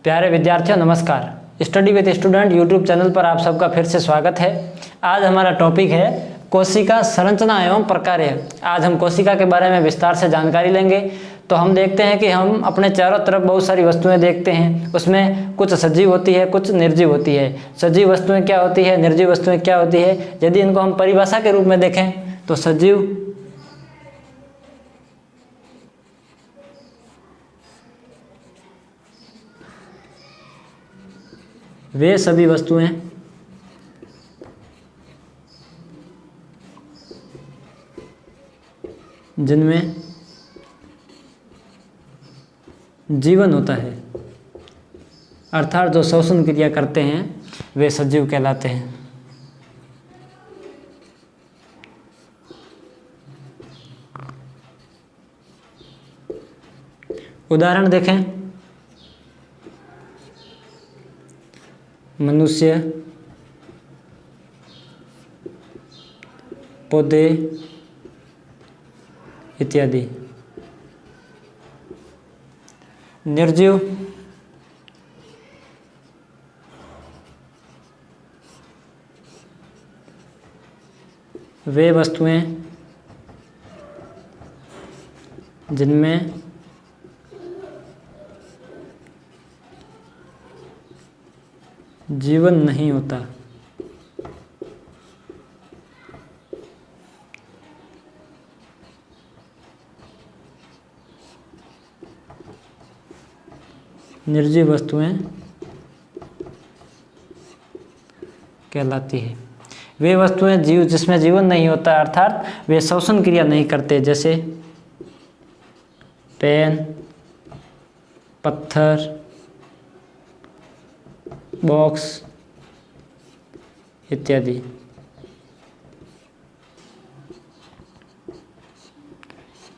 प्यारे विद्यार्थियों नमस्कार। Study with student YouTube channel पर आप सबका फिर से स्वागत है। आज हमारा टॉपिक है कोशिका संरचना एवं प्रकार्य। आज हम कोशिका के बारे में विस्तार से जानकारी लेंगे। तो हम देखते हैं कि हम अपने चारों तरफ बहुत सारी वस्तुएं देखते हैं, उसमें कुछ सजीव होती है, कुछ निर्जीव होती है। सजीव वस्तुएं क्या होती है, निर्जीव वस्तुएं क्या होती है, यदि इनको हम परिभाषा के रूप में देखें तो सजीव वे सभी वस्तुएं जिनमें जीवन होता है, अर्थात जो श्वसन क्रिया करते हैं वे सजीव कहलाते हैं। उदाहरण देखें, मनुष्य, पौधे इत्यादि। निर्जीव वे वस्तुएं जिनमें जीवन नहीं होता। निर्जीव वस्तुएं कहलाती है। वे वस्तुएं जिसमें जीवन नहीं होता, अर्थात वे श्वसन क्रिया नहीं करते, जैसे पेन, पत्थर, बॉक्स इत्यादि।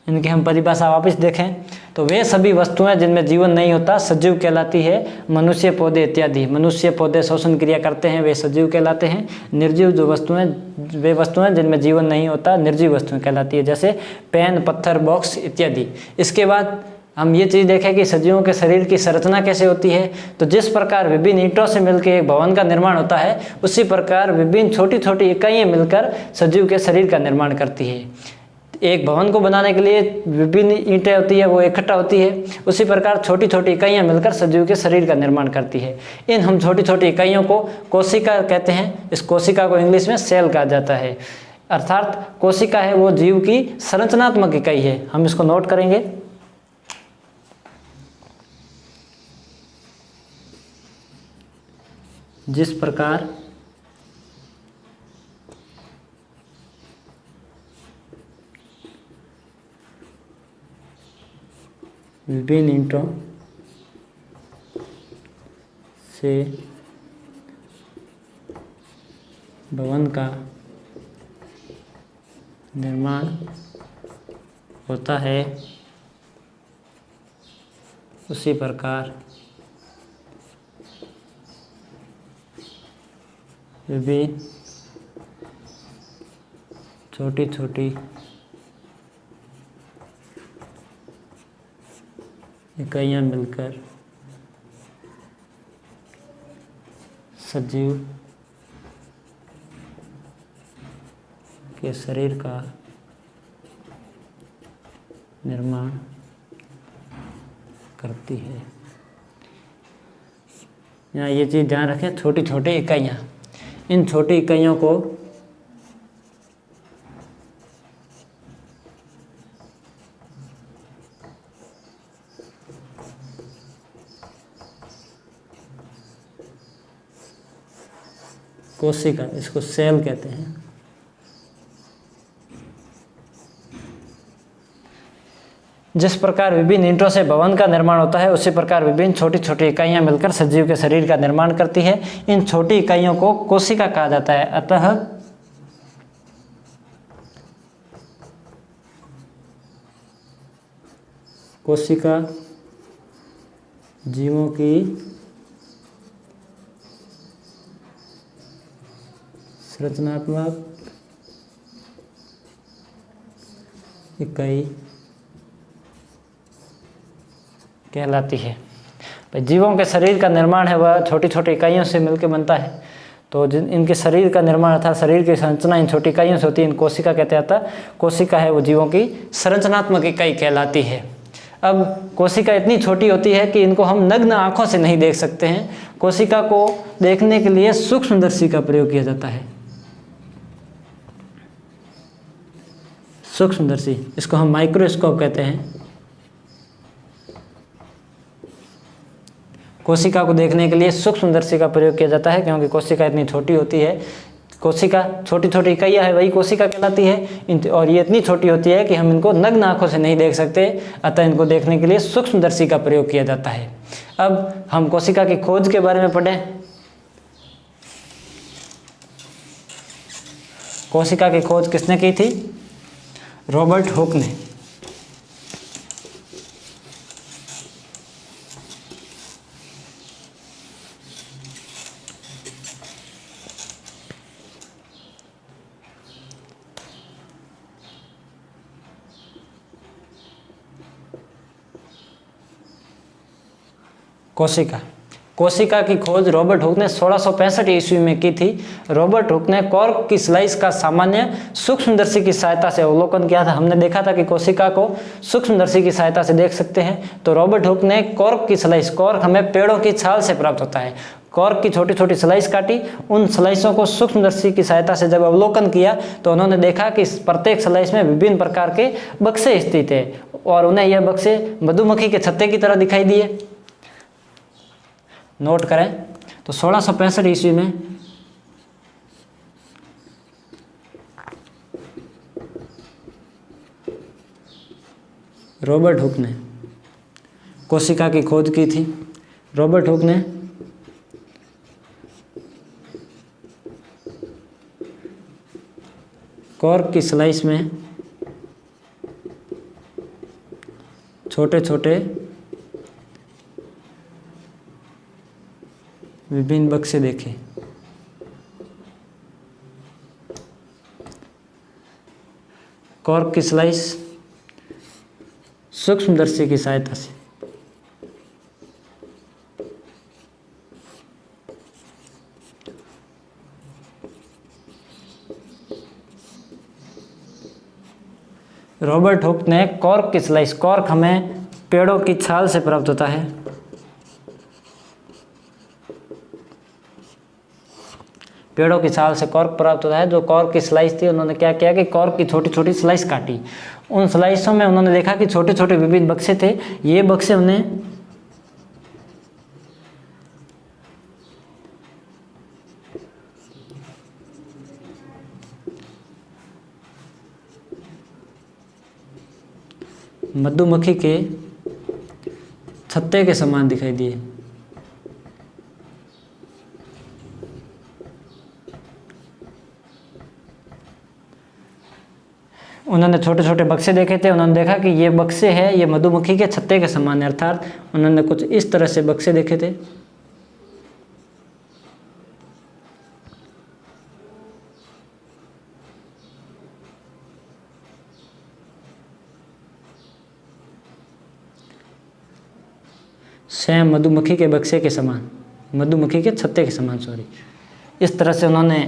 इनकी हम परिभाषा वापस देखें तो वे सभी वस्तुएं जिनमें जीवन नहीं होता सजीव कहलाती है। मनुष्य, पौधे इत्यादि। मनुष्य, पौधे श्वसन क्रिया करते हैं, वे सजीव कहलाते हैं। निर्जीव जो वस्तुएं, वे वस्तुएं जिनमें जीवन नहीं होता निर्जीव वस्तुएं कहलाती है, जैसे पेन, पत्थर, बॉक्स इत्यादि। इसके बाद हम ये चीज़ देखें कि सजीवों के शरीर की संरचना कैसे होती है। तो जिस प्रकार विभिन्न ईंटों से मिलकर एक भवन का निर्माण होता है, उसी प्रकार विभिन्न छोटी छोटी इकाइयाँ मिलकर सजीव के शरीर का निर्माण करती है। एक भवन को बनाने के लिए विभिन्न ईंटें होती है, वो इकट्ठा होती है, उसी प्रकार छोटी छोटी इकाइयाँ मिलकर सजीव के शरीर का निर्माण करती है। इन हम छोटी छोटी इकाइयों को कोशिका कहते हैं। इस कोशिका को इंग्लिश में सेल कहा जाता है। अर्थात कोशिका है वो जीव की संरचनात्मक इकाई है। हम इसको नोट करेंगे। जिस प्रकार विभिन्न ईंटों से भवन का निर्माण होता है, उसी प्रकार विभिन्न छोटी छोटी इकाइयाँ मिलकर सजीव के शरीर का निर्माण करती है। यहाँ ये चीज़ ध्यान रखें, छोटी छोटी इकाइयाँ। इन छोटी इकाइयों को कोशिका, इसको सेल कहते हैं। जिस प्रकार विभिन्न ईंटों से भवन का निर्माण होता है, उसी प्रकार विभिन्न छोटी छोटी इकाइयां मिलकर सजीव के शरीर का निर्माण करती है। इन छोटी इकाइयों को कोशिका कहा जाता है। अतः कोशिका जीवों की संरचनात्मक इकाई कहलाती है। भाई जीवों के शरीर का निर्माण है वह छोटी छोटी इकाइयों से मिलकर बनता है। तो जिन इनके शरीर का निर्माण अर्थात शरीर की संरचना इन छोटी इकाइयों से होती है, इन कोशिका कहते हैं। अतः कोशिका है वो जीवों की संरचनात्मक इकाई कहलाती है। अब कोशिका इतनी छोटी होती है कि इनको हम नग्न आंखों से नहीं देख सकते हैं। कोशिका को देखने के लिए सूक्ष्मदर्शी का प्रयोग किया जाता है। सूक्ष्मदर्शी, इसको हम माइक्रोस्कोप कहते हैं। कोशिका को देखने के लिए सूक्ष्मदर्शी का प्रयोग किया जाता है, क्योंकि कोशिका इतनी छोटी होती है। कोशिका छोटी छोटी इकाइयाँ है, वही कोशिका कहलाती है। और ये इतनी छोटी होती है कि हम इनको नग्न आंखों से नहीं देख सकते, अतः इनको देखने के लिए सूक्ष्मदर्शी का प्रयोग किया जाता है। अब हम कोशिका की खोज के बारे में पढ़ें। कोशिका की खोज किसने की थी? रॉबर्ट हुक ने। कोशिका की खोज रॉबर्ट हुक ने 1665 ईस्वी में की थी। रॉबर्ट हुक ने कॉर्क की स्लाइस का सामान्य सूक्ष्मदर्शी की सहायता से अवलोकन किया था। हमने देखा था कि कोशिका को सूक्ष्मदर्शी की सहायता से देख सकते हैं। तो रॉबर्ट हुक ने कॉर्क की स्लाइस, कॉर्क हमें पेड़ों की छाल से प्राप्त होता है, कॉर्क की छोटी छोटी स्लाइस काटी, उन स्लाइसों को सूक्ष्मदर्शी की सहायता से जब अवलोकन किया तो उन्होंने देखा कि प्रत्येक स्लाइस में विभिन्न प्रकार के बक्से स्थित है और उन्हें यह बक्से मधुमक्खी के छत्ते की तरह दिखाई दिए। नोट करें तो 1665 ईस्वी में रॉबर्ट हुक ने कोशिका की खोज की थी। रॉबर्ट हुक ने कॉर्क की स्लाइस में छोटे छोटे विभिन्न बक्से देखे। कॉर्क की स्लाइस सूक्ष्मदर्शी की सहायता से रॉबर्ट हुक ने कॉर्क की स्लाइस, कॉर्क हमें पेड़ों की छाल से प्राप्त होता है, पेड़ों की छाल से कॉर्क प्राप्त होता है। जो कॉर्क की स्लाइस थी, उन्होंने क्या किया कि कॉर्क की छोटी छोटी स्लाइस काटी। उन स्लाइसों में उन्होंने देखा कि छोटे छोटे विभिन्न बक्से थे। ये बक्से उन्हें मधुमक्खी के छत्ते के समान दिखाई दिए। उन्होंने छोटे छोटे बक्से देखे थे। उन्होंने देखा कि ये बक्से हैं, ये मधुमक्खी के छत्ते के समान है, अर्थात उन्होंने कुछ इस तरह से बक्से देखे थे। सेम मधुमक्खी के बक्से के समान, मधुमक्खी के छत्ते के समान, सॉरी। इस तरह से उन्होंने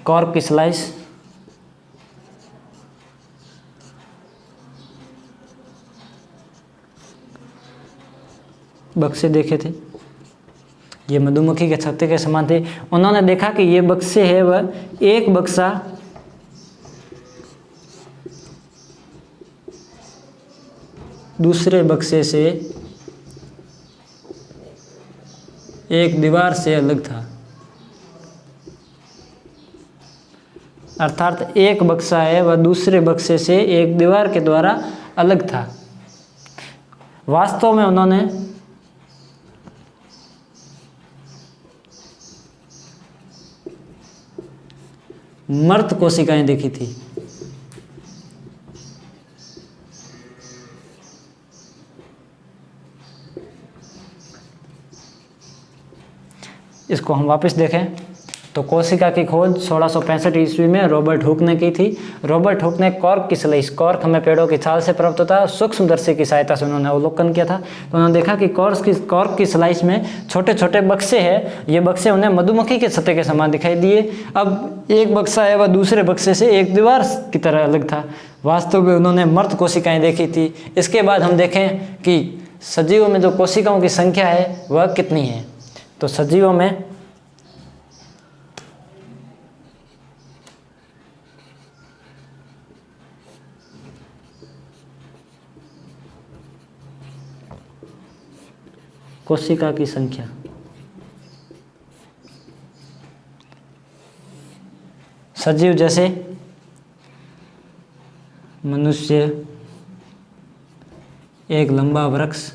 कॉर्क की स्लाइस बक्से देखे थे। ये मधुमक्खी के छत्ते के समान थे। उन्होंने देखा कि ये बक्से है वह एक बक्सा दूसरे बक्से से एक दीवार से अलग था, अर्थात एक बक्सा है वह दूसरे बक्से से एक दीवार के द्वारा अलग था। वास्तव में उन्होंने मर्त कोशिकाएं देखी थी। इसको हम वापस देखें तो कोशिका की खोज 1665 ईस्वी में रॉबर्ट हुक ने की थी। रॉबर्ट हुक ने कॉर्क की स्लाइस, कॉर्क हमें पेड़ों की छाल से प्राप्त होता है, सूक्ष्मदर्शी की सहायता से उन्होंने अवलोकन किया था। तो उन्होंने देखा कि कॉर्क की स्लाइस में छोटे छोटे बक्से हैं, ये बक्से उन्हें मधुमक्खी के छत्ते के समान दिखाई दिए। अब एक बक्सा है वह दूसरे बक्से से एक दीवार की तरह अलग था। वास्तव में उन्होंने मर्द कोशिकाएं देखी थी। इसके बाद हम देखें कि सजीवों में जो कोशिकाओं की संख्या है वह कितनी है। तो सजीवों में कोशिका की संख्या, सजीव जैसे मनुष्य, एक लंबा वृक्ष,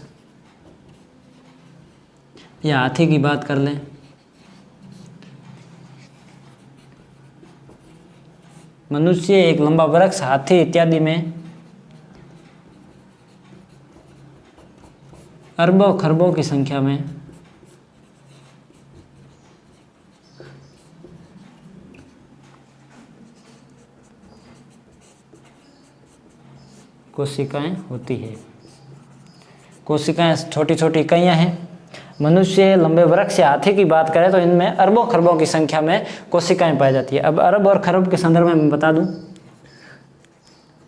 या हाथी की बात कर लें, मनुष्य, एक लंबा वृक्ष, हाथी इत्यादि में अरबों खरबों की संख्या में कोशिकाएं होती है। कोशिकाएं छोटी छोटी इकाइयां हैं। मनुष्य, लंबे वृक्ष या हाथी की बात करें तो इनमें अरबों खरबों की संख्या में कोशिकाएं पाई जाती है। अब अरब और खरब के संदर्भ में मैं बता दूं,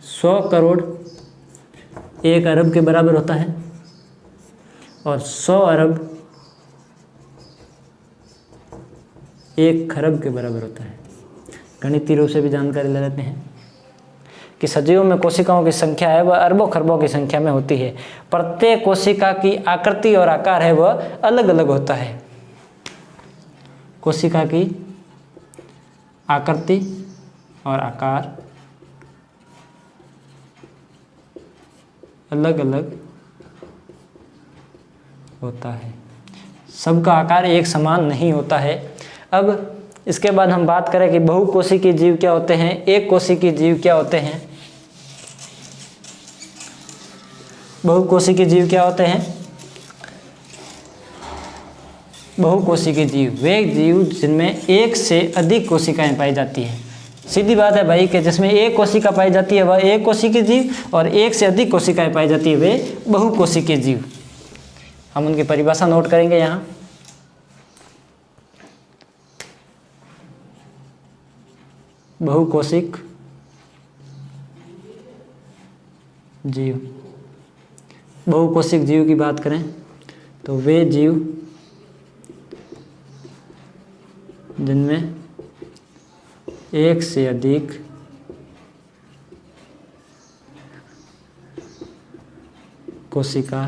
100 करोड़ एक अरब के बराबर होता है और 100 अरब एक खरब के बराबर होता है। गणितीय रूप से भी जानकारी ले लेते हैं कि सजीवों में कोशिकाओं की संख्या है वह अरबों खरबों की संख्या में होती है। प्रत्येक कोशिका की आकृति और आकार है वह अलग अलग होता है। कोशिका की आकृति और आकार अलग अलग होता है, सबका आकार एक समान नहीं होता है। अब इसके बाद हम बात करें कि बहुकोशिकीय जीव क्या होते हैं, एक कोशिकीय जीव क्या होते हैं। बहुकोशिकीय जीव क्या होते हैं? बहुकोशिकीय जीव वे जीव जिनमें एक से अधिक कोशिकाएं पाई जाती हैं। सीधी बात है भाई कि जिसमें एक कोशिका पाई जाती है वह एक कोशिकीय जीव और एक से अधिक कोशिकाएं पाई जाती है वे बहुकोशिकीय जीव। हम उनकी परिभाषा नोट करेंगे यहाँ। बहुकोशिक जीव, बहुकोशिक जीव की बात करें तो वे जीव जिनमें एक से अधिक कोशिका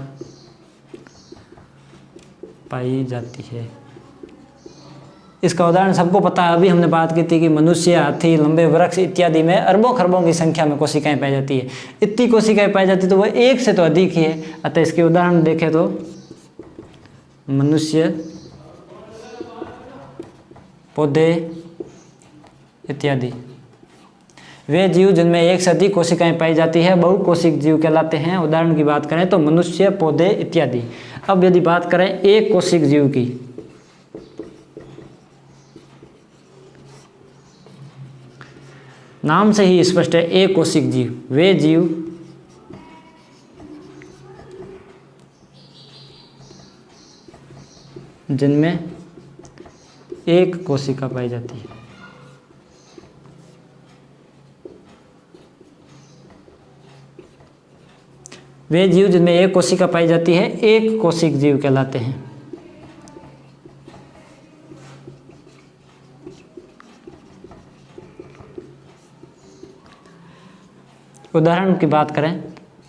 पाई जाती है। इसका उदाहरण सबको पता है, अभी हमने बात की थी कि मनुष्य, हाथी, लंबे वृक्ष इत्यादि में अरबों खरबों की संख्या में कोशिकाएं पाई जाती है। इतनी कोशिकाएं पाई जाती तो वह एक से तो अधिक ही है। अतः इसके उदाहरण देखें तो मनुष्य, पौधे इत्यादि वे जीव जिनमें एक से अधिक कोशिकाएं पाई जाती है बहुकोशिक जीव कहलाते हैं। उदाहरण की बात करें तो मनुष्य, पौधे इत्यादि। अब यदि बात करें एक कोशिक जीव की, नाम से ही स्पष्ट है एक कोशिक जीव वे जीव जिनमें एक कोशिका पाई जाती है। वे जीव जिनमें एक कोशिका पाई जाती है एक कोशिक जीव कहलाते हैं। उदाहरण की बात करें,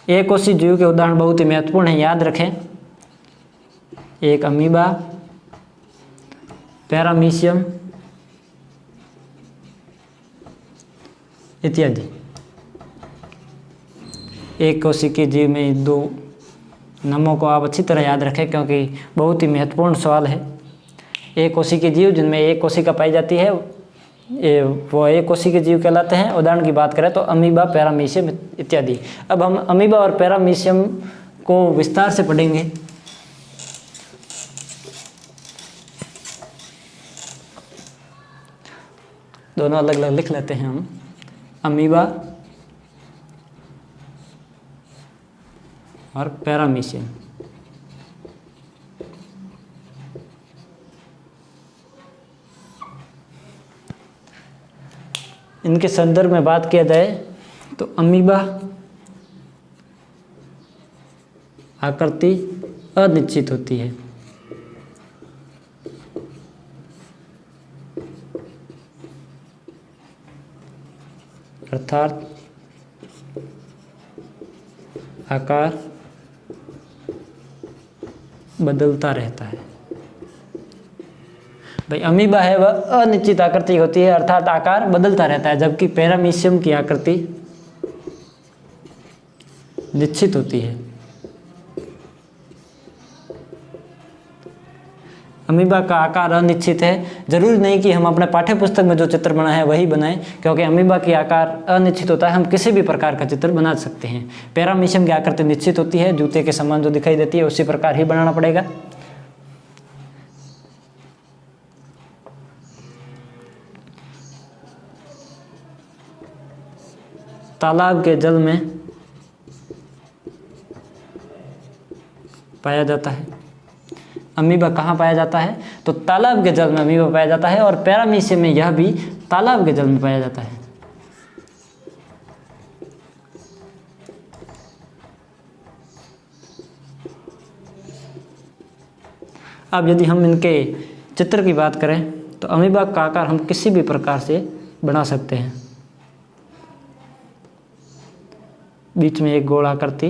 एक कोशिक जीव के उदाहरण बहुत ही महत्वपूर्ण है, याद रखें। एक अमीबा, पैरामीशियम इत्यादि। एक कोशिकीय जीव में दो नामों को आप अच्छी तरह याद रखें क्योंकि बहुत ही महत्वपूर्ण सवाल है। एक कोशिकीय जीव जिनमें एक कोशिका पाई जाती है वो एक कोशिकीय जीव कहलाते हैं। उदाहरण की बात करें तो अमीबा, पैरामीशियम इत्यादि। अब हम अमीबा और पैरामीशियम को विस्तार से पढ़ेंगे। दोनों अलग अलग लिख लेते हैं हम। अमीबा और पैरामीशियम। इनके संदर्भ में बात किया जाए तो अमीबा आकृति अनिश्चित होती है, अर्थात आकार बदलता रहता है। भाई अमीबा है वह अनिश्चित आकृति होती है, अर्थात आकार बदलता रहता है, जबकि पैरामीशियम की आकृति निश्चित होती है। अमीबा का आकार अनिश्चित है। जरूरी नहीं कि हम अपने पाठ्य पुस्तक में जो चित्र बना है वही बनाएं, क्योंकि अमीबा की आकार अनिश्चित होता है, हम किसी भी प्रकार का चित्र बना सकते हैं। पैरामीशियम की आकृति निश्चित होती है, जूते के समान जो दिखाई देती है उसी प्रकार ही बनाना पड़ेगा। तालाब के जल में पाया जाता है। अमीबा कहाँ पाया जाता है? तो तालाब के जल में अमीबा पाया जाता है, और पैरामीशियम में यह भी तालाब के जल में पाया जाता है। अब यदि हम इनके चित्र की बात करें तो अमीबा का आकार हम किसी भी प्रकार से बना सकते हैं। बीच में एक गोल आकृति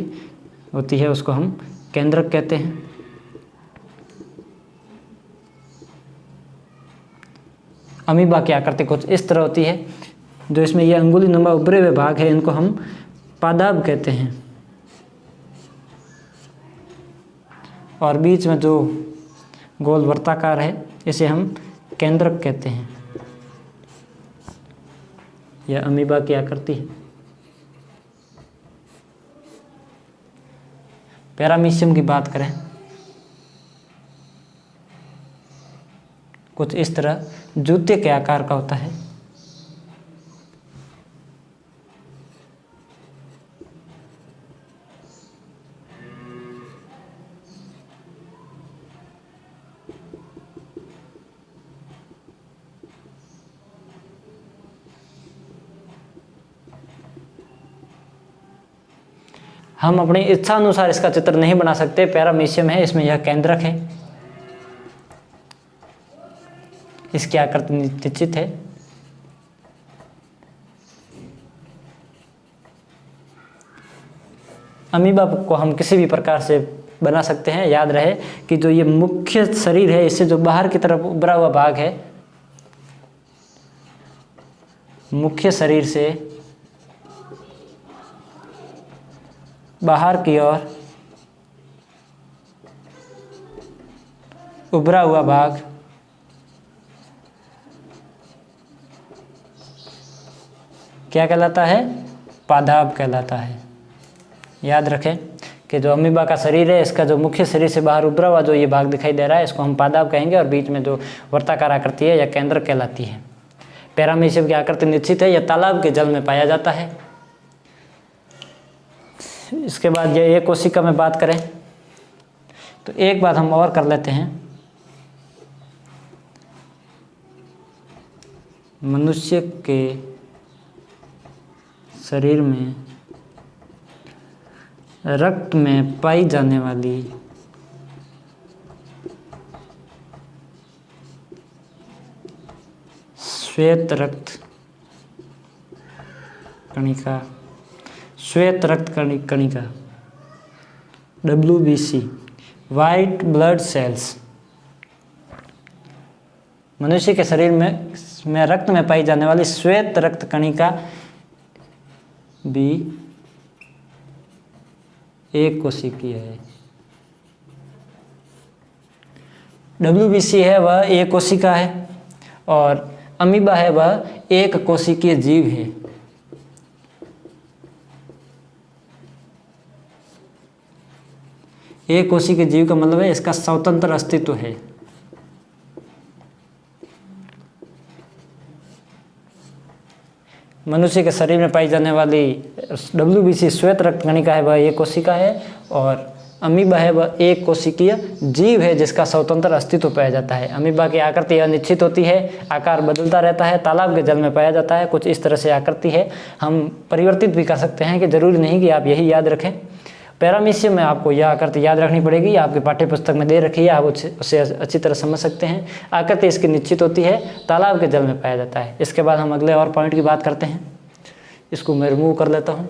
होती है, उसको हम केंद्रक कहते हैं। अमीबा की आकृति कुछ इस तरह होती है। जो इसमें ये अंगुली नुमा उभरे हुए भाग है, इनको हम पादाब कहते हैं, और बीच में जो गोल वर्ताकार है इसे हम केंद्रक कहते हैं। यह अमीबा की आकृति है। पैरामीशियम की बात करें, कुछ इस तरह जूते के आकार का होता है। हम अपनी इच्छा अनुसार इसका चित्र नहीं बना सकते। पैरामीशियम है, इसमें यह केंद्रक है, इसकी आकृति निश्चित है। अमीबा को हम किसी भी प्रकार से बना सकते हैं। याद रहे कि जो ये मुख्य शरीर है, इससे जो बाहर की तरफ उभरा हुआ भाग है, मुख्य शरीर से बाहर की ओर उभरा हुआ भाग क्या कहलाता है? पादाब कहलाता है। याद रखें कि जो अमीबा का शरीर है, इसका जो मुख्य शरीर से बाहर उभरा हुआ जो ये भाग दिखाई दे रहा है, इसको हम पादाब कहेंगे, और बीच में जो वर्ताकार आकृति है यह केंद्र कहलाती है। पैरामीशियम की आकृति निश्चित है, यह तालाब के जल में पाया जाता है। इसके बाद ये एक कोशिका में बात करें तो एक बात हम और कर लेते हैं। मनुष्य के शरीर में रक्त में पाई जाने वाली श्वेत रक्त कणिका, श्वेत रक्त कणिका WBC, वाइट ब्लड सेल्स, मनुष्य के शरीर में रक्त में पाई जाने वाली श्वेत रक्त कणिका भी एक कोशिकीय है। WBC है वह एक कोशिका है, और अमीबा है वह एक कोशिकीय जीव है। एक कोशिकीय जीव का मतलब है इसका स्वतंत्र अस्तित्व है। मनुष्य के शरीर में पाई जाने वाली WBC श्वेत रक्त कणिका है वह एक कोशिका है, और अमीबा है वह एक कोशिकीय जीव है जिसका स्वतंत्र अस्तित्व पाया जाता है। अमीबा की आकृति अनिश्चित होती है, आकार बदलता रहता है, तालाब के जल में पाया जाता है, कुछ इस तरह से आकृति है। हम परिवर्तित भी कर सकते हैं कि जरूरी नहीं कि आप यही याद रखें। पैरामीशियम में आपको यह आकृति याद रखनी पड़ेगी, आपकी पाठ्य पुस्तक में दे रखी है, आप उसे अच्छी तरह समझ सकते हैं। आकृति इसकी निश्चित होती है, तालाब के जल में पाया जाता है। इसके बाद हम अगले और पॉइंट की बात करते हैं। इसको मैं रिमूव कर लेता हूँ।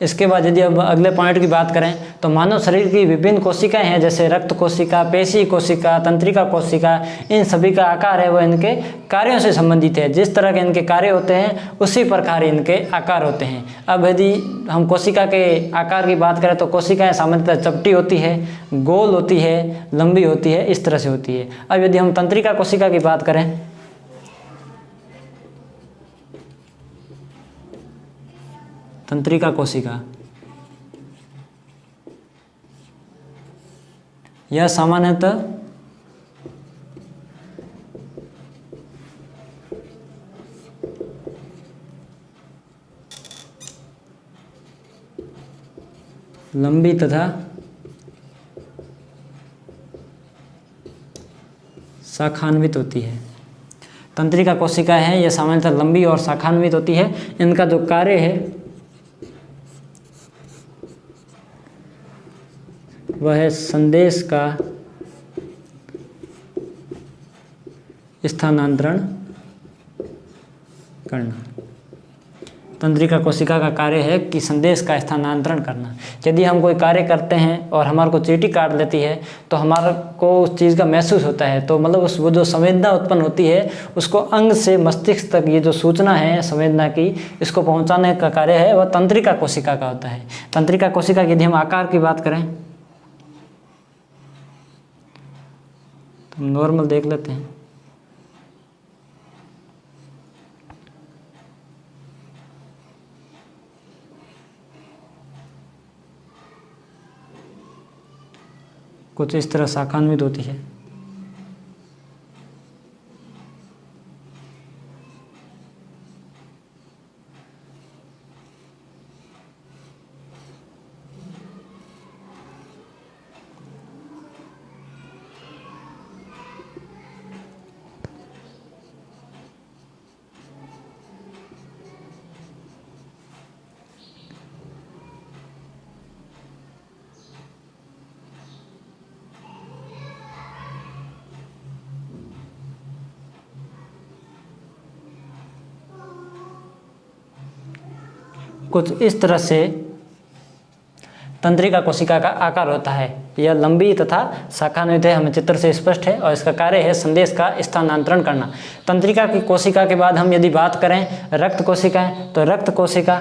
इसके बाद यदि अब अगले पॉइंट की बात करें तो मानव शरीर की विभिन्न कोशिकाएं हैं, जैसे रक्त कोशिका, पेशी कोशिका, तंत्रिका कोशिका। इन सभी का आकार है वह इनके कार्यों से संबंधित है। जिस तरह के इनके कार्य होते हैं उसी प्रकार इनके आकार होते हैं। अब यदि हम कोशिका के आकार की बात करें तो कोशिकाएं सामान्यतः चपटी होती है, गोल होती है, लंबी होती है, इस तरह से होती है। अब यदि हम तंत्रिका कोशिका की बात करें, तंत्रिका कोशिका यह सामान्यतः लंबी तथा शाखान्वित होती है। तंत्रिका कोशिका है यह सामान्यतः लंबी और शाखान्वित होती है। इनका जो कार्य है वह है संदेश का स्थानांतरण करना। तंत्रिका कोशिका का कार्य है कि संदेश का स्थानांतरण करना। यदि हम कोई कार्य करते हैं और हमारे को चींटी काट देती है तो हमारे को उस चीज़ का महसूस होता है, तो मतलब वो जो संवेदना उत्पन्न होती है उसको अंग से मस्तिष्क तक ये जो सूचना है संवेदना की, इसको पहुंचाने का कार्य है वह तंत्रिका कोशिका का होता है। तंत्रिका कोशिका की यदि हम आकार की बात करें तो हम नॉर्मल देख लेते हैं। कुछ इस तरह शाखान्वित होती है। कुछ इस तरह से तंत्रिका कोशिका का आकार होता है। यह लंबी तथा शाखान्वित है, हमें चित्र से स्पष्ट है, और इसका कार्य है संदेश का स्थानांतरण करना। तंत्रिका की कोशिका के बाद हम यदि बात करें रक्त कोशिकाएं, तो रक्त कोशिका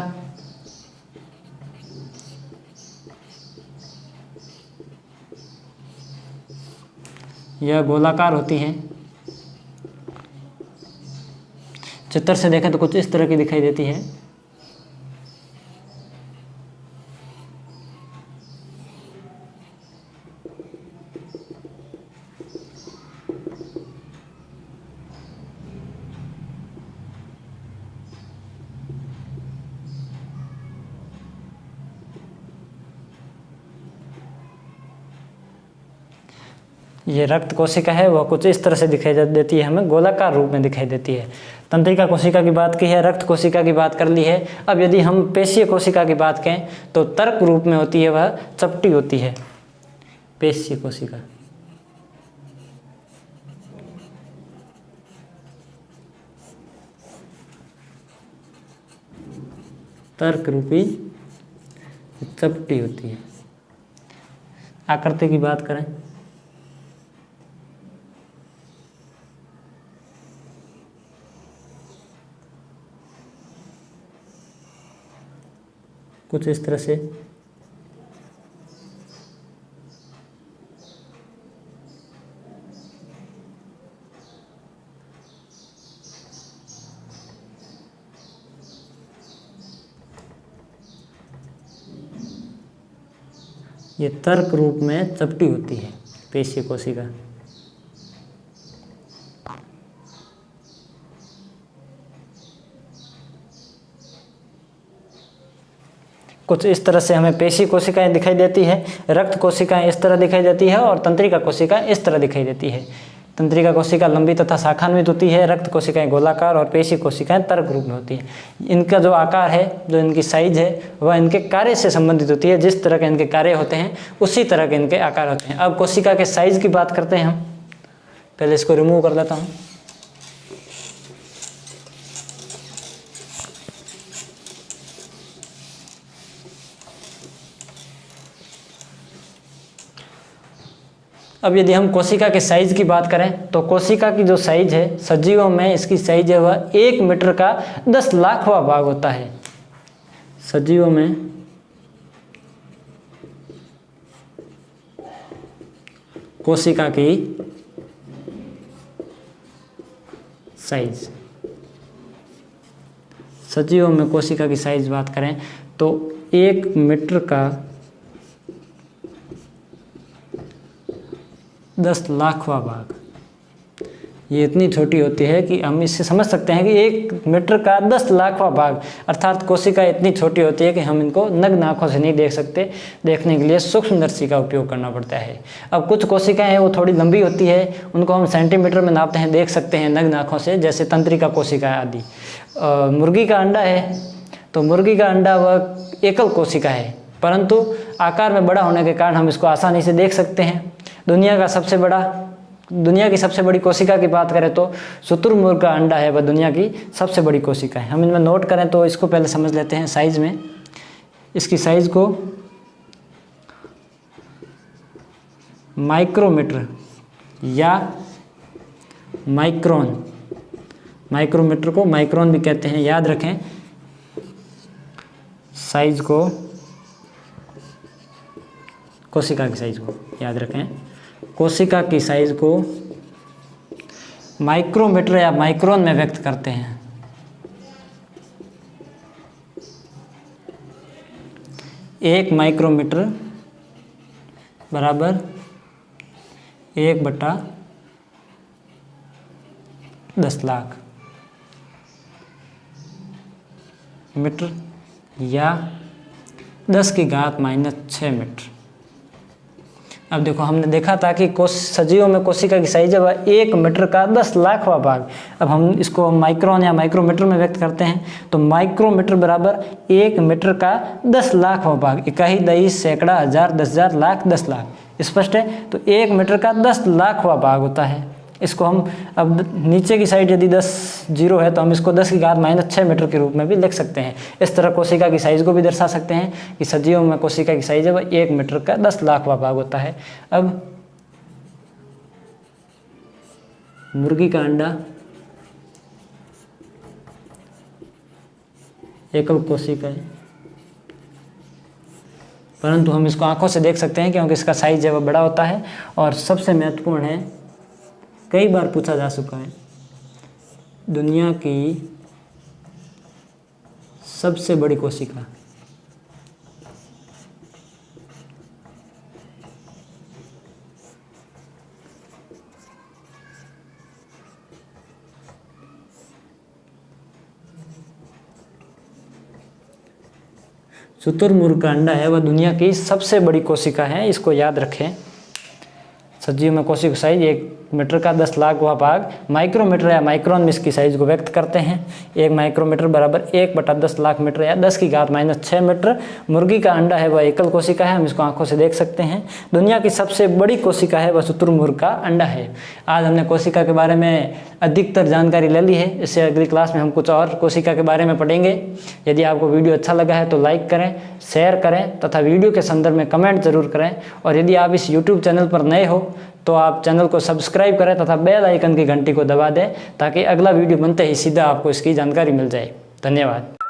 यह गोलाकार होती हैं। चित्र से देखें तो कुछ इस तरह की दिखाई देती है। ये रक्त कोशिका है वह कुछ इस तरह से दिखाई देती है, हमें गोलाकार रूप में दिखाई देती है। तंत्रिका कोशिका की बात की है, रक्त कोशिका की बात कर ली है। अब यदि हम पेशीय कोशिका की बात करें तो तर्क रूप में होती है, वह चपटी होती है। पेशीय कोशिका तर्क रूपी चपटी होती है। आकृति की बात करें कुछ इस तरह से ये तर्क रूप में चपटी होती है पेशीय कोशिका। कुछ इस तरह से हमें पेशी कोशिकाएं दिखाई देती है, रक्त कोशिकाएं इस तरह दिखाई देती है और तंत्रिका कोशिकाएं इस तरह दिखाई देती है। तंत्रिका कोशिका लंबी तथा शाखान्वित होती है, रक्त कोशिकाएं गोलाकार और पेशी कोशिकाएं तर्क रूप में होती है। इनका जो आकार है, जो इनकी साइज है, वह इनके कार्य से संबंधित होती है। जिस तरह के इनके कार्य होते हैं उसी तरह के इनके आकार होते हैं। अब कोशिका के साइज की बात करते हैं हम। पहले इसको रिमूव कर देता हूँ। अब यदि हम कोशिका के साइज की बात करें तो कोशिका की जो साइज है, सजीवों में इसकी साइज है वह 1 मीटर का 10 लाखवां भाग होता है। सजीवों में कोशिका की साइज, सजीवों में कोशिका की साइज बात करें तो 1 मीटर का 10 लाखवां भाग। ये इतनी छोटी होती है कि हम इससे समझ सकते हैं कि 1 मीटर का 10 लाखवां भाग, अर्थात कोशिका इतनी छोटी होती है कि हम इनको नग्न आँखों से नहीं देख सकते। देखने के लिए सूक्ष्मदर्शी का उपयोग करना पड़ता है। अब कुछ कोशिकाएं हैं वो थोड़ी लंबी होती है, उनको हम सेंटीमीटर में नापते हैं, देख सकते हैं नग्न आँखों से, जैसे तंत्रिका कोशिका आदि। मुर्गी का अंडा है तो मुर्गी का अंडा वह एकल कोशिका है, परंतु आकार में बड़ा होने के कारण हम इसको आसानी से देख सकते हैं। दुनिया की सबसे बड़ी कोशिका की बात करें तो शुतुरमुर्ग का अंडा है, वह दुनिया की सबसे बड़ी कोशिका है। हम इनमें नोट करें तो इसको पहले समझ लेते हैं साइज में। इसकी साइज को माइक्रोमीटर या माइक्रोमीटर को माइक्रोन भी कहते हैं, याद रखें। साइज को, कोशिका की साइज को याद रखें, कोशिका की साइज को माइक्रोमीटर या माइक्रोन में व्यक्त करते हैं। एक माइक्रोमीटर बराबर 1/10 लाख मीटर या 10⁻⁻⁶ मीटर। अब देखो, हमने देखा था कि सजीवों में कोशिका की साइज है वह 1 मीटर का 10 लाखवां भाग। अब हम इसको माइक्रोन या माइक्रोमीटर में व्यक्त करते हैं तो माइक्रोमीटर बराबर 1 मीटर का 10 लाखवां भाग, इकाई, दही, सैकड़ा, हजार, 10,000, लाख, 10 लाख। स्पष्ट है? तो 1 मीटर का 10 लाखवां भाग होता है। इसको हम अब नीचे की साइड यदि 10 जीरो है तो हम इसको 10⁻⁻⁶ मीटर के रूप में भी लिख सकते हैं। इस तरह कोशिका की साइज को भी दर्शा सकते हैं कि सजीवों में कोशिका की साइज है वह 1 मीटर का 10 लाखवां भाग होता है। अब मुर्गी का अंडा एकल कोशिका है, परंतु हम इसको आंखों से देख सकते हैं क्योंकि इसका साइज है वह बड़ा होता है। और सबसे महत्वपूर्ण है, कई बार पूछा जा चुका है, दुनिया की सबसे बड़ी कोशिका। शुतुरमुर्ग का अंडा है वह दुनिया की सबसे बड़ी कोशिका है, इसको याद रखें। सजीव में कोशिका साइज 1 मीटर का 10 लाखवां भाग, माइक्रोमीटर या माइक्रोन में इसकी साइज को व्यक्त करते हैं। 1 माइक्रोमीटर बराबर 1/10 लाख मीटर या 10⁻⁻⁶ मीटर। मुर्गी का अंडा है वह एकल कोशिका है, हम इसको आंखों से देख सकते हैं। दुनिया की सबसे बड़ी कोशिका है वह शुतुरमुर्ग का अंडा है। आज हमने कोशिका के बारे में अधिकतर जानकारी ले ली है, इससे अगली क्लास में हम कुछ और कोशिका के बारे में पढ़ेंगे। यदि आपको वीडियो अच्छा लगा है तो लाइक करें, शेयर करें तथा वीडियो के संदर्भ में कमेंट जरूर करें। और यदि आप इस यूट्यूब चैनल पर नए हो तो आप चैनल को सब्सक्राइब करें तथा बेल आइकन की घंटी को दबा दें ताकि अगला वीडियो बनते ही सीधा आपको इसकी जानकारी मिल जाए। धन्यवाद।